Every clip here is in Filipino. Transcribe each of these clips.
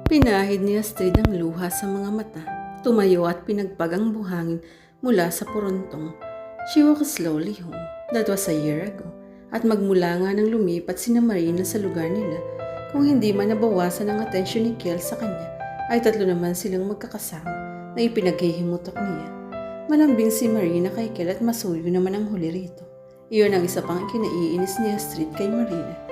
Pinahid ni Astrid ang luha sa mga mata, tumayo at pinagpag ang buhangin mula sa purontong. She walked slowly home. That was a year ago. At magmula nga nang lumipat sina Marina sa lugar nila, kung hindi man nabawasan ang atensyon ni Kel sa kanya, ay tatlo naman silang magkakasama na ipinaghihimutok niya. Malambing si Marina kay Kel at masuyo naman ang huli rito. Iyon ang isa pang kinaiinis ni Astrid kay Marina.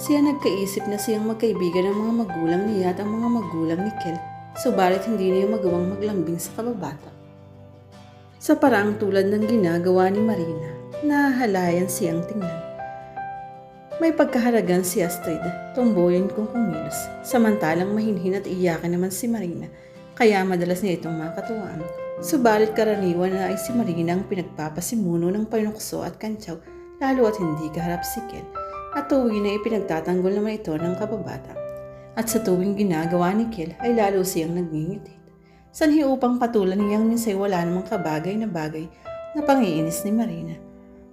Siya nagkaisip na siyang magkaibigan ng mga magulang niya at ang mga magulang ni Kel, subalit hindi niya magawang maglambing sa kababata. Sa paraang tulad ng ginagawa ni Marina, nahahalayan siyang tingnan. May pagkahalagan si Astrid, tumboyin kung kumilos, samantalang mahinhin at iyakin naman si Marina, kaya madalas niya itong makatuwaan. Subalit karaniwan na ay si Marina ang pinagpapasimuno ng panukso at kantsaw, lalo at hindi kaharap si Kel. At tuwing na ipinagtatanggol naman ito ng kababata. At sa tuwing ginagawa ni Kel ay lalo siyang nagngingiti. Sanhi upang patulan niyang minsay wala namang kabagay na bagay na pangiinis ni Marina.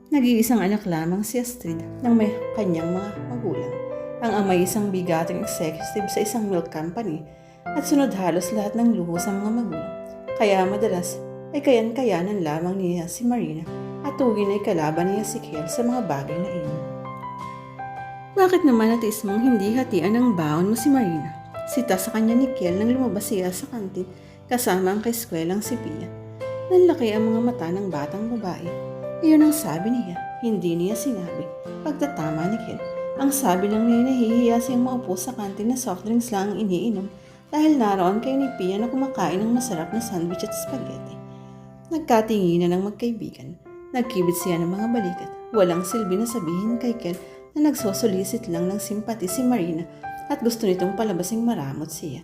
Nag-iisang anak lamang si Astrid ng may kanyang mga magulang. Ang ama isang bigating executive sa isang milk company at sunod halos lahat ng luho sa mga magulang. Kaya madalas ay kayan-kayanan lamang niya si Marina at tuwing ay kalaban niya si Kel sa mga bagay na iyon. Bakit naman natis mong hindi hatian ng baon mo si Marina? Sita sa kanya ni Kel nang lumabas siya sa kantin kasama ang kaeskwelang si Pia. Nanlaki ang mga mata ng batang babae. Iyon ang sabi niya, hindi niya sinabi. Pagtatama ni Kel, ang sabi lang niya nahihiya siyang maupo sa kantin na soft drinks lang ang iniinom dahil naroon kay ni Pia na kumakain ng masarap na sandwich at spaghetti. Nagkatinginan ng magkaibigan. Nagkibit siya ng mga balikat. Walang silbi na sabihin kay Kel na nagsosolicit lang ng simpati si Marina at gusto nitong palabasing maramot siya.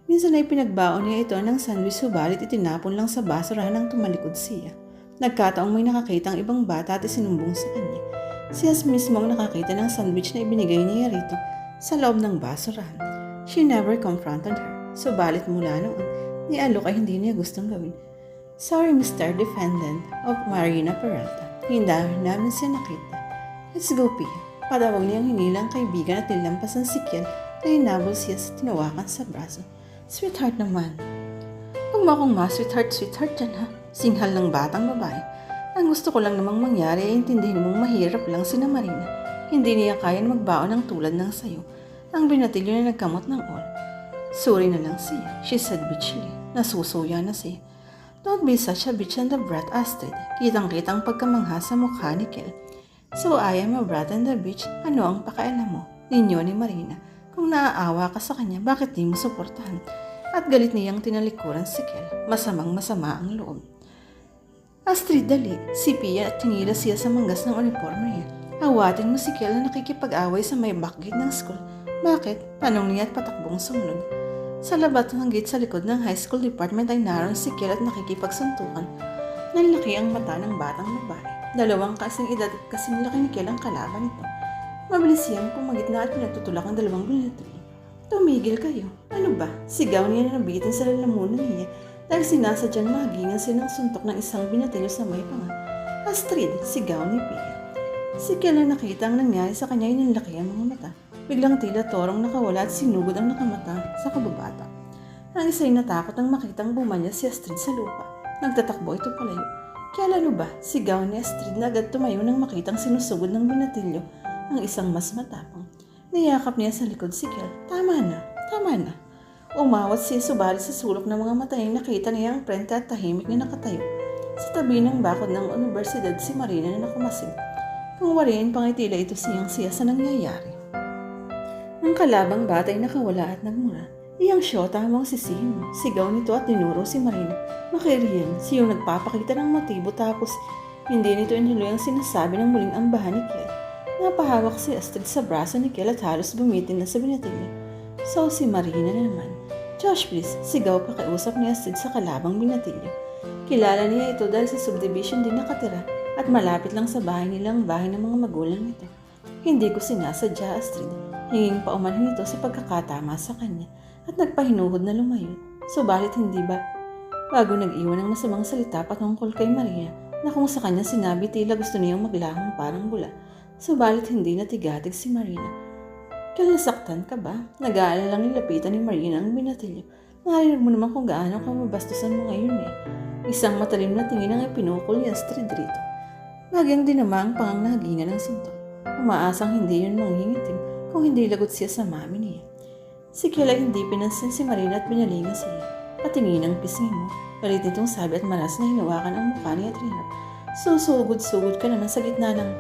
Minsan ay pinagbaon niya ito ng sandwich subalit itinapon lang sa basurahan nang tumalikod siya. Nagkataong may nakakita ang ibang bata at isinumbong sa kanya. Siya mismo ang nakakita ng sandwich na ibinigay niya rito sa loob ng basurahan. She never confronted her, subalit mula noon, ni Alok ay hindi niya gustong gawin. Sorry Mr. Defendant of Marina Peralta, hindi namin siya nakita. Let's go Pia. Padawag niyang hinilang kaibigan at nilampasan si Kel na hinabol siya sa tinawakan sa braso. Sweetheart naman. Huwag mo akong sweetheart dyan ha. Singhal ng batang babae. Ang gusto ko lang namang mangyari ay intindihin mong mahirap lang si Marina. Hindi niya kayang magbaon ng tulad ng sayo. Ang binatilyo na nagkamot ng all. Sorry na lang siya, she said bitchily. Nasusuya na siya. Don't be such a bitch on the brat, Astrid. Kitang-kitang pagkamangha sa mukha ni Kel. So I am a brat on the beach, ano ang pakialam mo? Ninyo ni Marina. Kung naaawa ka sa kanya, bakit di mo suportahan? At galit niyang tinalikuran si Kel. Masamang-masama ang loob. Astrid, dali. Si Pia at tinila siya sa manggas ng uniforme niya. Awatin mo si Kel na nakikipag-away sa may backgate ng school. Bakit? Tanong niya at patakbong sumunod. Sa labat ng gate sa likod ng high school department ay naroon si Kel at nakikipagsuntukan. Nanlaki ang mata ng batang babae. Dalawang kasing edad at kasing laki ni Kel ang kalaban nito. Mabilis siyang pumagitna at pinagtutulak ang dalawang binatri. Tumigil kayo. Ano ba? Sigaw niya na nabitin sa lalamunan niya dahil sinasadyang mahagingan siya ng suntok ng isang binatilyo sa may panga. Astrid, sigaw ni Pia. Si Kel na nakita ang nangyari sa kanya ay nanlaki ang mga mata. Biglang tila torong nakawala at sinugod ang nakamata sa kababata. Ang isa'y natakot nang makitang bumanya si Astrid sa lupa. Nagtatakbo ito palayo. Kaya ano ba, sigaw ni Astrid na agad tumayo nang makitang sinusugod ng binatilyo ang isang mas matapang. Niyakap niya sa likod si Kel. Tama na. Umawat siya subalit sa sulok ng mga mata niya nakita niya ang prente at tahimik na nakatayo. Sa tabi ng bakod ng universidad si Marina na nakamasid. Kung wariin pang itila ito siyang-siya sa nangyayari. Ang kalabang bata ay nakawala at nagmura. Iyang syota mong sisihin mo. Sigaw nito at dinuro si Marina. Makiriyan, siyang nagpapakita ng motibo tapos hindi nito inuloy ang sinasabi ng muling ambahan ni Kel. Napahawak si Astrid sa braso ni Kel at halos bumitin na sa binatilyo. So si Marina na naman. Josh please, sigaw pa kausap ni Astrid sa kalabang binatilyo. Kilala niya ito dahil sa subdivision din nakatira at malapit lang sa bahay nilang bahay ng mga magulang nito. Hindi ko sinasadya Astrid. Hinging paumanhin ito sa pagkakatama sa kanya at nagpahinuhod na lumayo. Subalit hindi ba? Bago nag-iwan ng masamang salita patungkol kay Maria na kung sa kanya sinabi tila gusto niyang maglahong parang bula. Subalit hindi natigatig si Marina. Kel, nasaktan ka ba? Nag-aalala lang nilapitan ni Marina ang binatilyo. Narinig mo naman kung gaano ka mabastusan mo ngayon eh. Isang matalim na tingin ang ipinukol ni Astrid rito. Bagyang dinamang panganghagingan ng sinto. Umaasang hindi yun manghingitim kung hindi lagot siya sa mami niya. Si Kel ay hindi pinansin si Marina at binalingan siya. Patingin ang pisngi mo. Galit nitong sabi at maras na hinawakan ang mukha niya at rinap. Susugod-sugod ka naman sa gitna ng...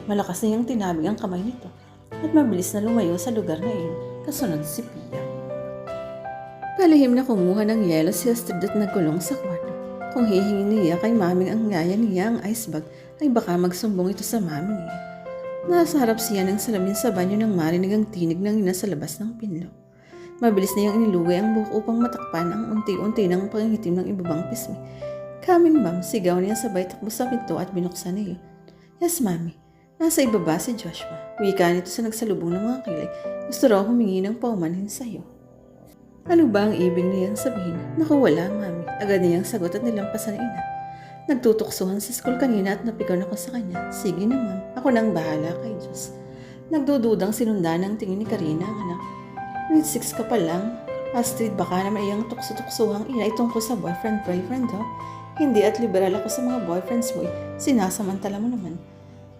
malakas niyang tinabig ang kamay nito at mabilis na lumayo sa lugar na iyon, kasunod si Pia. Palihim na kumuha ng yelo si Astrid at nagkulong sa kwarto. Kung hihingin niya kay maming ang ngaya niya ang ice bag, ay baka magsumbong ito sa mami niya. Nasa harap siya ng salamin sa banyo nang marinig ang tinig ng ina sa labas ng pinlo. Mabilis na niyang inilugay ang buhok upang matakpan ang unti-unti ng pangitim ng ibabang pismi. Coming ma'am, sigaw niya sabay takbo sa pinto at binuksan niya. Yes, mami. Nasa ibaba si Joshua. Wika nito sa nagsalubong ng mga kilay. Gusto raw humingi ng paumanhin sa iyo. Ano ba ang ibig niyang sabihin? Naku, wala, mami. Agad niyang sagot at nilampasan ng ina. Nagtutuksuhan sa school kanina at napikaw ako sa kanya. Sige naman, ako nang bahala kay Diyos. Nagdududang sinundan ng tingin ni Karina ang anak. Grade 6 ka pa lang. Astrid, baka naman iyang tukso-tuksuhang ina itungkol sa boyfriend ho. Hindi at liberal ako sa mga boyfriends mo eh. Sinasamantala mo naman.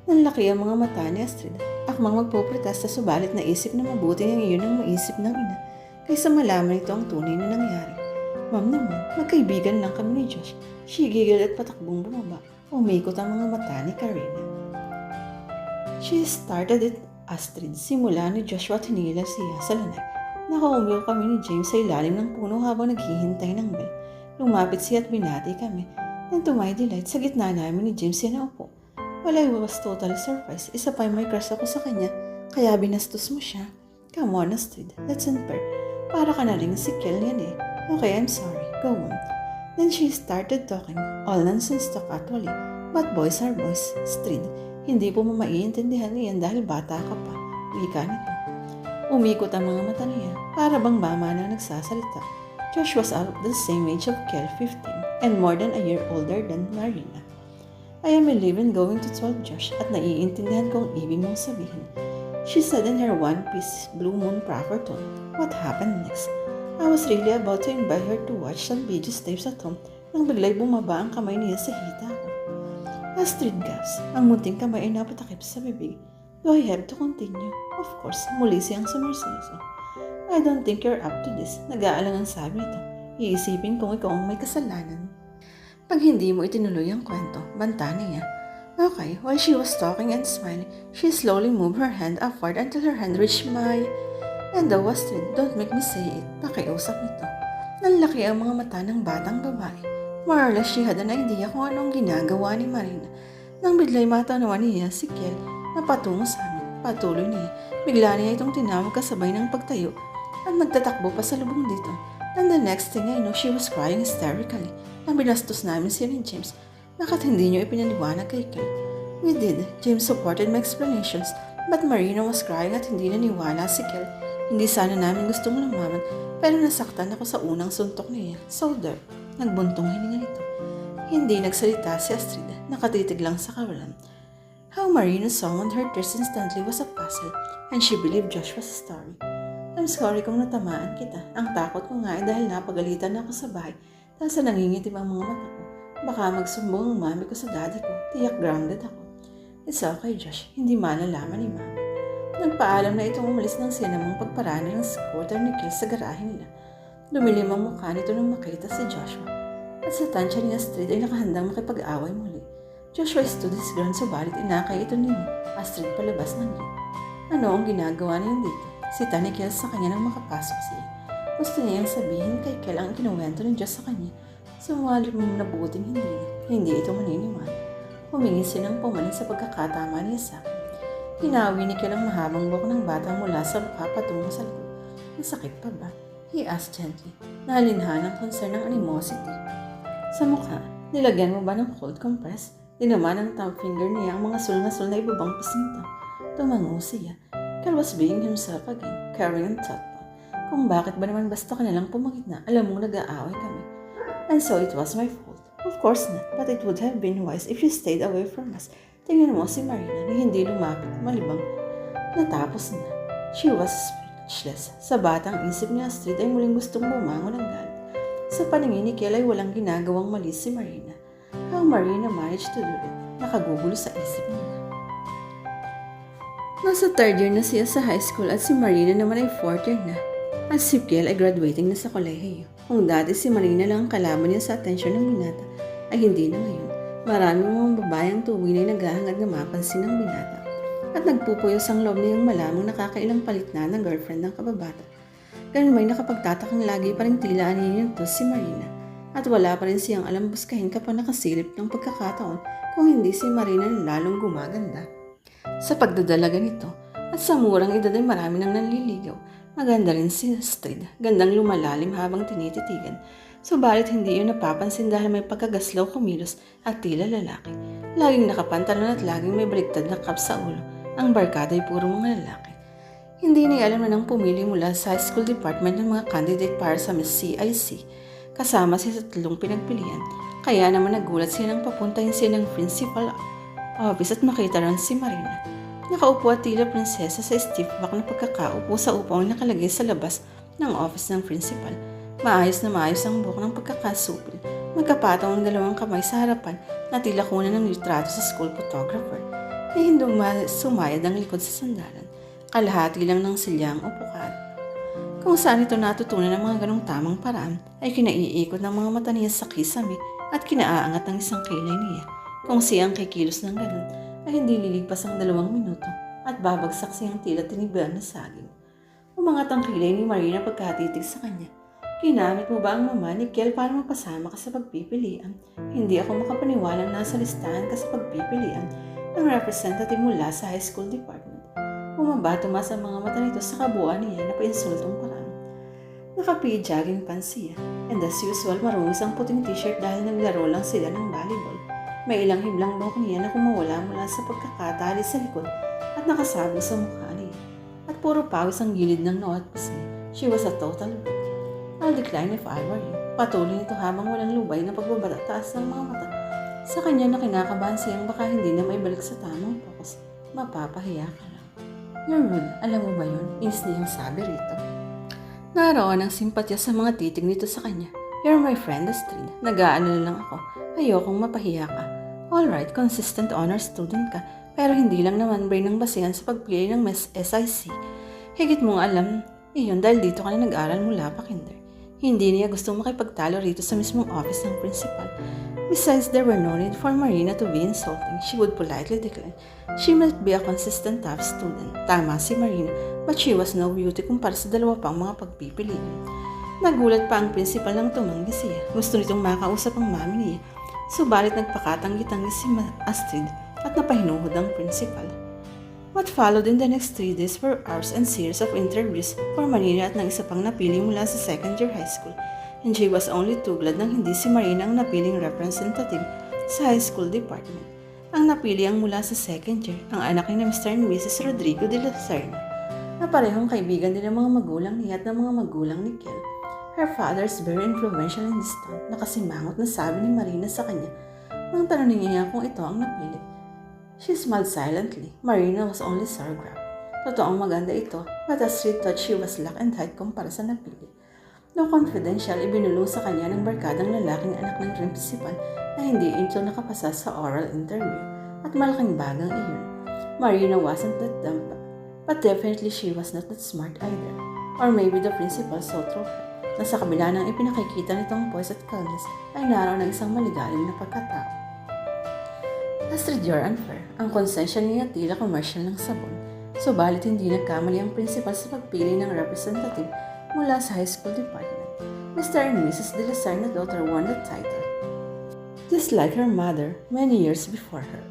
Nanlaki ang mga mata ni Astrid. Akmang magpoprotesta subalit naisip na mabuti ang iyon ang maisip ng ina kaysa malaman ito ang tunay na nangyari. Ma'am naman, magkaibigan lang kami ni Josh. She giggled at patakbong bumaba. Umikot ang mga mata ni Karina. She started it, Astrid. Simula ni Joshua at hinila siya sa lanay. Nakaumiw kami ni James sa ilalim ng puno habang naghihintay ng bell. Lumapit siya at binati kami. Nang to my delight, sa gitna namin ni James siya naupo. Well, I was totally surprised. Isa pa may crush ako sa kanya, kaya binastos mo siya. Come on, Astrid. That's unfair. Para ka na rin si Kel yan eh. Okay, I'm sorry. Go on. Then she started talking. All nonsense talk actually. But boys are boys. Astrid, hindi po mo maiintindihan niyan dahil bata ka pa. Wika nito. Umikot ang mga mata niya. Para bang mama na nagsasalita. Josh was out of the same age of Kel, 15, and more than a year older than Marina. I am 11 going to 12, Josh, at naiintindihan kong ibig mong sabihin. She said in her one-piece Blue Moon proper tone. What happened next? I was really about to invite her to watch some videos tapes at home nang bigla'y bumaba ang kamay niya sa hita ko. Astrid gasps. Ang munting kamay ay napatakip sa bibig. Do I have to continue? Of course, muli siyang sumersiso. I don't think you're up to this. Nag-aalang ang sabi nito. Iisipin kung ikaw ang may kasalanan. Pag hindi mo itinuloy ang kwento, banta niya. Okay, while she was talking and smiling, she slowly moved her hand upward until her hand reached my... And the Astrid, don't make me say it. Pakiusap nito. Nanlaki ang mga mata ng batang babae. More or less, she had an idea kung anong ginagawa ni Marina. Nang bigla'y matanawan niya si Kel na patungo sa amin. Patuloy niya. Bigla niya itong tinawag kasabay ng pagtayo at magtatakbo pa sa lubong dito. And the next thing I know, she was crying hysterically. Nang binastos namin siya ni James, bakit hindi niyo ipinaliwanag kay Kel? We did. James supported my explanations, but Marina was crying at hindi naniwala si Kel. Hindi sana namin gustong lumaban, pero nasaktan ako sa unang suntok niya. So there, nagbuntong hininga nito. Hindi nagsalita si Astrid, nakatitig lang sa kawalan. How Marina summoned her tears instantly was a puzzle, and she believed Joshua's story. I'm sorry kung natamaan kita. Ang takot ko nga ay dahil napagalitan ako sa bahay. Dahil sa nangingitim ang mga mata ko, baka magsumbong ang mami ko sa daddy ko. Tiyak grounded ako. It's okay, Josh. Hindi malalaman ni mami. Nagpaalam na itong umalis ng sinamang pagparani ng scooter ni Kel sa garahe nila. Dumilim ang mukha nito nang makita si Joshua. At sa tansya ni Astrid ay nakahandang makipag-away muli. Joshua stood his ground subalit inakay ito ni Astrid palabas ng gate. Ano ang ginagawa niya dito? Sita ni Kel sa kanya nang makapasok siya. Gusto niyang sabihin kay Kel ang kinuwento ng Diyos sa kanya. Sumalit mong nabuting hindi ito maniniwala. Humingi siya ng pumanin sa pagkakatama niya sa akin. Hinawi ni Kel ang mahabang buhok ng bata mula sa mukha patungo sa likod. Masakit pa ba? He asked gently. Nalinha ng concern ng animosity. Sa mukha, nilagyan mo ba ng cold compress? Dinaman ng thumb finger niya ang mga sul na ibabang pasinta. Tumango siya. Kel was being himself again, caring and thoughtful. Kung bakit ba naman basta ka nalang pumagitna, alam mong nag-aaway kami. And so it was my fault. Of course not, but it would have been wise if you stayed away from us. Tingnan mo si Marina na hindi lumapit, malibang. Natapos na. She was speechless. Sa batang isip ni Astrid ay muling gustong bumangon ng galit. Sa paningin ni Kel ay walang ginagawang mali si Marina. How Marina managed to do it, nakagugulo sa isip niya. Nasa third year na siya sa high school at si Marina naman ay fourth year na. At si Kel ay graduating na sa kolehiyo. Kung dati si Marina lang ang kalaban niya sa atensyon ng binata, ay hindi na ngayon. Maraming mga babayang tuwin ay naghahangad na mapansin ng binata. At nagpupuyos ang loob niyang malamang nakakailang palit na ng girlfriend ng kababata. Ganun may nakapagtatakang lagi pa rin tila anihin to si Marina. At wala pa rin siyang alam buskahin kapag nakasilip ng pagkakataon kung hindi si Marina lalong gumaganda. Sa pagdadalaga nito, at sa murang edad ay marami nang nanliligaw. Maganda rin si Astrid, gandang lumalalim habang tinititigan. Subalit hindi yun napapansin dahil may pagkagaslaw kumilos at tila lalaki. Laging nakapantalon at laging may baliktad na cap sa ulo. Ang barkada ay puro mga lalaki. Hindi niya alam na nang pumili mula sa high school department ng mga candidate para sa Miss CIC. Kasama siya sa tatlong pinagpilian. Kaya naman nagulat siya nang papuntahin siya ng principal office at makita ron si Marina. Nakaupo at tila prinsesa sa stiff back na pagkakaupo sa upang nakalagay sa labas ng office ng principal. Maayos na maayos ang buhok ng pagkakasupil. Magkapatong ang dalawang kamay sa harapan na tila kunan ng litrato sa school photographer. May hindong sumayad ang likod sa sandalan. Kalahati lang ng silyang upukan. Kung saan ito natutunan ng mga ganong tamang paraan ay kinaiikot ng mga mata niya sa kisame at kinaaangat ng isang kilay niya. Kung siyang kikilos ng ganon ay hindi liligpas ang 2 minuto at babagsak siyang tila tinibian na saging. Umangat ang kilay ni Marina pagkatitig sa kanya. Ginamit mo ba ang mama ni Kel para mapasama ka sa pagpipilian? Hindi ako makapaniwalang nasa listahan ka sa pagpipilian ng representative mula sa high school department. Bumaba tumas ang mga mata nito sa kabuuan niya na painsultong paraan. Naka-jogging pants siya, and as usual marungis ang puting t-shirt dahil naglaro lang sila ng volleyball. May ilang hiblang buhok niya na kumawala mula sa pagkakatali sa likod at nakasabog sa mukha niya. At puro pawis ang gilid ng noo at pisngi. She was a total wreck. I'll decline if I were you. Patuloy nito habang walang lubay na pagbabataas ng mga mata. Sa kanya na kinakabahan siyang baka hindi na may balik sa tamang focus. Mapapahiya ka lang. You're rude, alam mo ba yun? Inis niyang sabi rito. Naroon ang simpatya sa mga titig nito sa kanya. You're my friend, Astrid. Nag-aalala lang ako. Ayokong mapahiya ka. Alright, consistent honor student ka. Pero hindi lang naman brain ang basihan sa pagpili ng Miss SIC. Higit mong alam iyon dahil dito ka na nag-aral mula pa kinder. Hindi niya gustong makipagtalo rito sa mismong office ng principal. Besides, there were no need for Marina to be insulting. She would politely decline. She might be a consistent tough student. Tama si Marina, but she was no beauty kumpara sa dalawa pang mga pagpipilian. Nagulat pa ang principal nang tumanggi siya. Gusto nitong makausap ang mami niya. Subalit nagpakatanggi-tanggi si Astrid at napahinuhod ang principal. What followed in the next 3 days were hours and series of interviews for Marina at ng isa pang napili mula sa second year high school. And she was only too glad nang hindi si Marina ang napiling representative sa high school department. Ang napili ang mula sa second year, ang anak ni Mr. and Mrs. Rodrigo de la Serna, na parehong kaibigan din ng mga magulang niya at ng mga magulang ni Kel. Her father is very influential in this town, nakasimangot na sabi ni Marina sa kanya nang tanongin niya kung ito ang napili. She smiled silently. Marina was only sauerkraut. Totoong maganda ito, but Astrid thought she was luck and height kumpara sa napili. No confidential, ibinulong sa kanya ng barkadang lalaking anak ng principal na hindi ito nakapasa sa oral interview at malaking bagang iyon. Marina wasn't that dumb, but definitely she was not that smart either. Or maybe the principal saw through her, na sa kabila ng ipinakikita nitong poise at calmness ay naroon ng isang maligalim na pagkatao. Astrid, you're unfair. Ang konsensya niya tila commercial ng sabon. Subalit hindi nagkamali ang principal sa pagpili ng representative mula sa high school department. Mr. and Mrs. de la Serna daughter won the title, just like her mother many years before her.